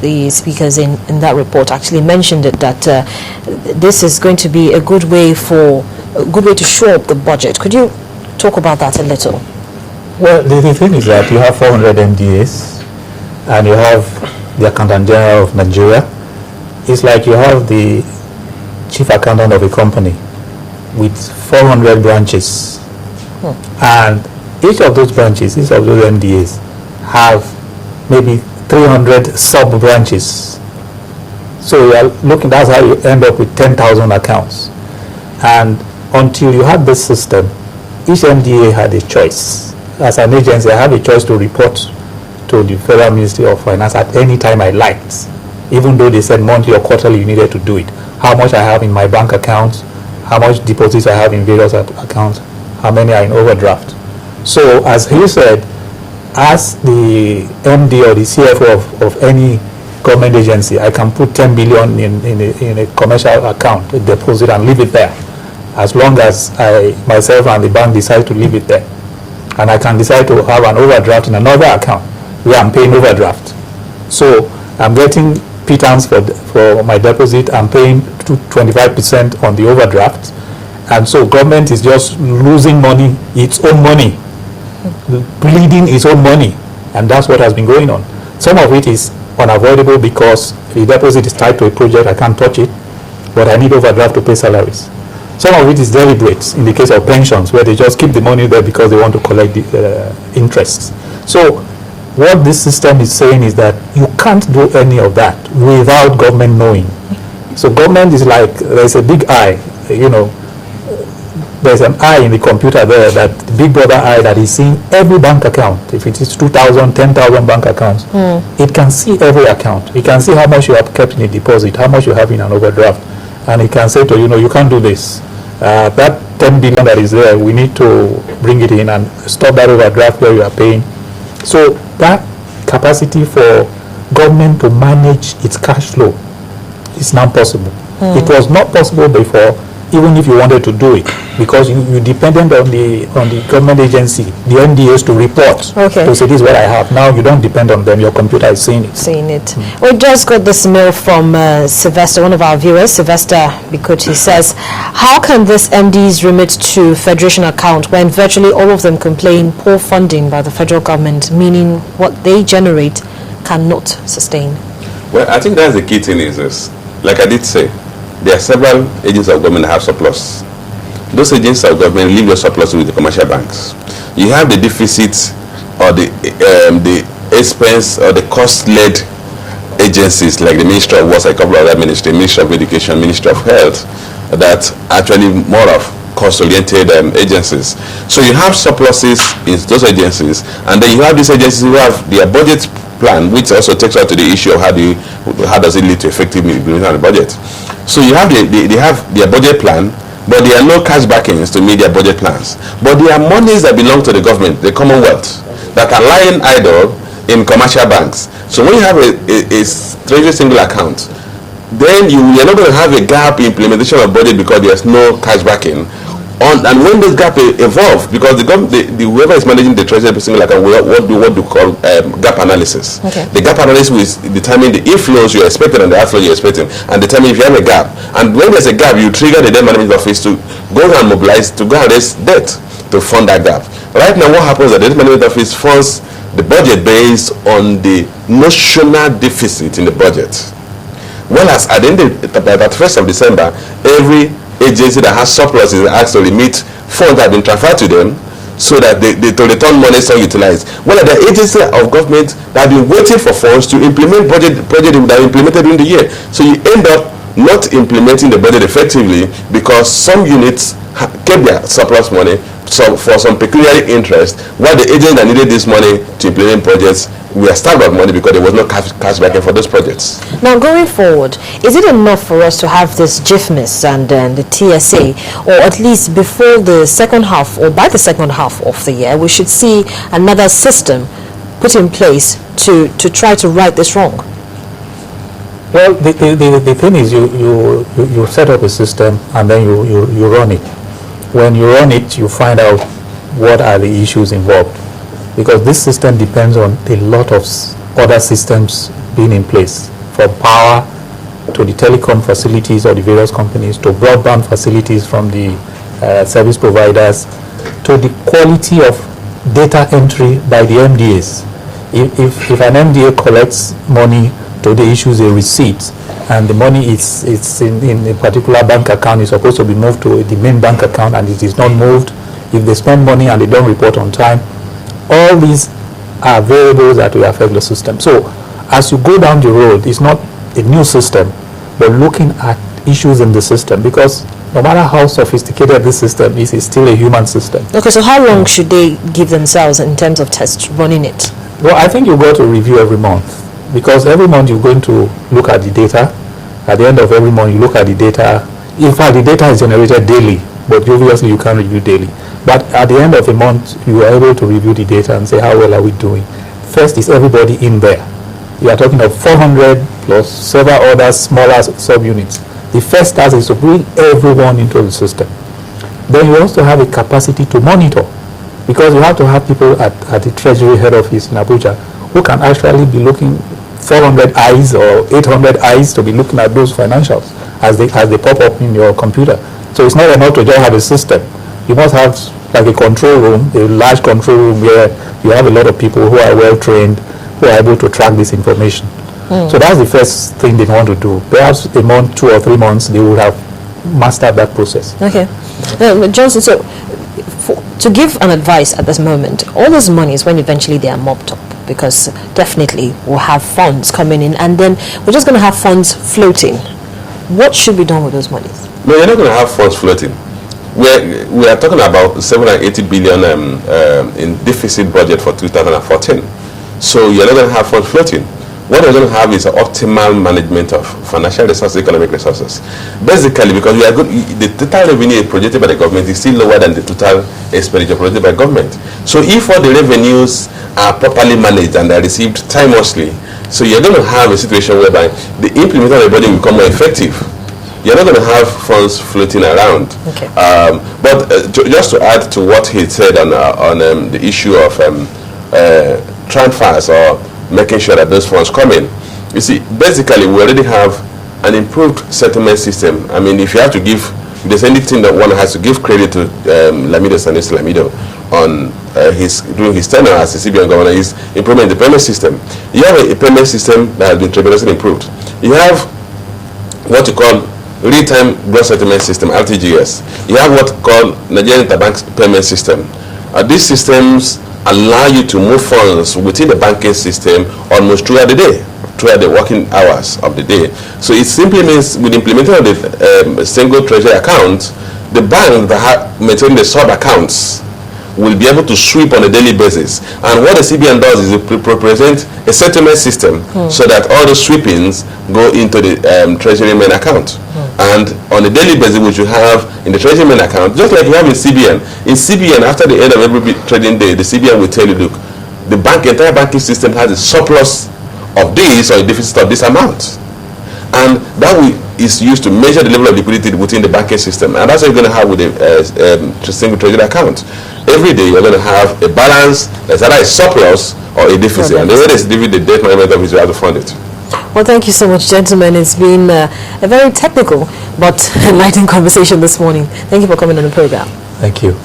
the speakers in that report actually mentioned it, that this is going to be a good way to shore up the budget. Could you talk about that a little? Well, the thing is that you have 400 MDAs and you have the Accountant General of Nigeria. It's like you have the chief accountant of a company with 400 branches. And each of those branches, each of those MDAs have maybe 300 sub-branches. So you are looking, that's how you end up with 10,000 accounts. And until you had this system, each MDA had a choice. As an agency, I have a choice to report to the Federal Ministry of Finance at any time I liked, even though they said monthly or quarterly you needed to do it. How much I have in my bank account, how much deposits I have in various accounts, how many are in overdraft. So as he said, as the MD or the CFO of any government agency, I can put 10 billion in a commercial account, a deposit, and leave it there, as long as I myself and the bank decide to leave it there. And I can decide to have an overdraft in another account where I'm paying overdraft. So I'm getting pittance for my deposit. I'm paying 25% on the overdraft. And so government is just losing money, its own money, bleeding its own money. And that's what has been going on. Some of it is unavoidable because the deposit is tied to a project, I can't touch it, but I need overdraft to pay salaries. Some of it is deliberate in the case of pensions, where they just keep the money there because they want to collect the interest. So what this system is saying is that you can't do any of that without government knowing. So government is like, there's a big eye, there's an eye in the computer there, that the big brother eye that is seeing every bank account. If it is 2,000, 10,000 bank accounts, it can see every account. It can see how much you have kept in a deposit, how much you have in an overdraft. And it can say to you can't do this. That 10 billion that is there, we need to bring it in and stop that overdraft where you are paying. So that capacity for government to manage its cash flow is now possible. It was not possible before, even if you wanted to do it, because you depended on the government agency, the MDAs, to report. To say this is what I have. Now you don't depend on them, your computer is seeing it. We just got this mail from Sylvester, one of our viewers, Sylvester, because he says, how can this MDs remit to Federation account when virtually all of them complain poor funding by the federal government, meaning what they generate cannot sustain? Well, I think that's the key thing is this. Like I did say, there are several agents of government that have surplus. Those agents of government leave your surplus with the commercial banks. You have the deficit or the expense or the cost-led agencies like the Ministry of Works, a couple of other ministries, Ministry of Education, Ministry of Health, that actually more of cost-oriented agencies. So you have surpluses in those agencies, and then you have these agencies who have their budget plan, which also takes out to the issue of how does it lead to effective implementation of the budget. So you have they have their budget plan, but there are no cash backings to meet their budget plans. But there are monies that belong to the government, the Commonwealth, that are lying idle in commercial banks. So when you have a treasury single account, then you're not going to have a gap in implementation of budget because there's no cash backing. And when this gap evolve, because the whoever is managing the treasury single account what do call gap analysis. The gap analysis will determine the inflows you're expecting and the outflows you're expecting, and determine if you have a gap. And when there's a gap, you trigger the debt management office to go and mobilize to go and raise debt to fund that gap. Right now, what happens is that the debt management office funds the budget based on the notional deficit in the budget. Whereas at the end of the 1st of December, every agency that has surplus is asked to remit funds that have been transferred to them so that they to return money utilized. Well, there are agencies of government that have been waiting for funds to implement project that are implemented during the year. So you end up not implementing the budget effectively because some units kept their surplus money for some peculiar interest, while the agents that needed this money to implement projects we are starved of money because there was no cash backing for those projects. Now, going forward, is it enough for us to have this GIFMIS and the TSA, or at least before the second half or by the second half of the year, we should see another system put in place to try to right this wrong? Well, the thing is you set up a system and then you run it. When you run it, you find out what are the issues involved, because this system depends on a lot of other systems being in place, from power to the telecom facilities of the various companies, to broadband facilities from the service providers, to the quality of data entry by the MDAs. If an MDA collects money, today issues a receipt, and the money is in a particular bank account, is supposed to be moved to the main bank account, and it is not moved. If they spend money and they don't report on time, all these are variables that will affect the system. So as you go down the road, it's not a new system, but looking at issues in the system, because no matter how sophisticated this system is, it's still a human system. Okay, so how long should they give themselves in terms of test running it? Well, I think you go to review every month, because every month you're going to look at the data. At the end of every month, you look at the data. In fact, the data is generated daily, but obviously you can't review daily. But at the end of the month, you are able to review the data and say, how well are we doing? First is everybody in there. You are talking of 400 plus several other smaller subunits. The first task is to bring everyone into the system. Then you also have a capacity to monitor, because you have to have people at the Treasury head office in Abuja who can actually be looking 400 eyes or 800 eyes to be looking at those financials as they pop up in your computer. So it's not enough to just have a system. You must have like a control room, a large control room where you have a lot of people who are well trained, who are able to track this information. So that's the first thing they want to do. Perhaps a month, 2 or 3 months, they would have mastered that process. Okay. Johnson, so to give an advice at this moment, all those monies, when eventually they are mopped up, because definitely we'll have funds coming in, and then we're just going to have funds floating. What should be done with those monies? No, you're not going to have funds floating. We are talking about 780 billion in deficit budget for 2014. So you're not going to have funds floating. What we're going to have is an optimal management of financial resources, economic resources. Basically, because the total revenue projected by the government is still lower than the total expenditure projected by government. So if all the revenues are properly managed and are received timelessly, so you're going to have a situation whereby the implementation of the budget will become more effective. You're not going to have funds floating around. Okay. Just to add to what he said on the issue of transfers or making sure that those funds come in. You see, basically, we already have an improved settlement system. I mean, if you have to give, if there's anything that one has to give credit to Lamido Sanusi Lamido on during his tenure as the CBN governor, is improvement in the payment system. You have a payment system that has been tremendously improved. You have what you call real-time gross settlement system, RTGS. You have what you call Nigerian Interbank payment system. These systems allow you to move funds within the banking system almost throughout the day, throughout the working hours of the day. So it simply means with the implementation of the single treasury account, the bank that maintain the sub-accounts will be able to sweep on a daily basis. And what the CBN does is it represent a settlement system so that all the sweepings go into the treasury main account. And on a daily basis, which you have in the treasury main account, just like you have in CBN. In CBN, after the end of every trading day, the CBN will tell you, look, the entire banking system has a surplus of this or a deficit of this amount. And that is used to measure the level of liquidity within the banking system. And that's what you're going to have with a single treasury account. Every day you're going to have a balance that's either a surplus or a deficit. And the way they divvy the debt management of it, you have to fund it. Well, thank you so much, gentlemen. It's been a very technical but enlightening conversation this morning. Thank you for coming on the program. Thank you.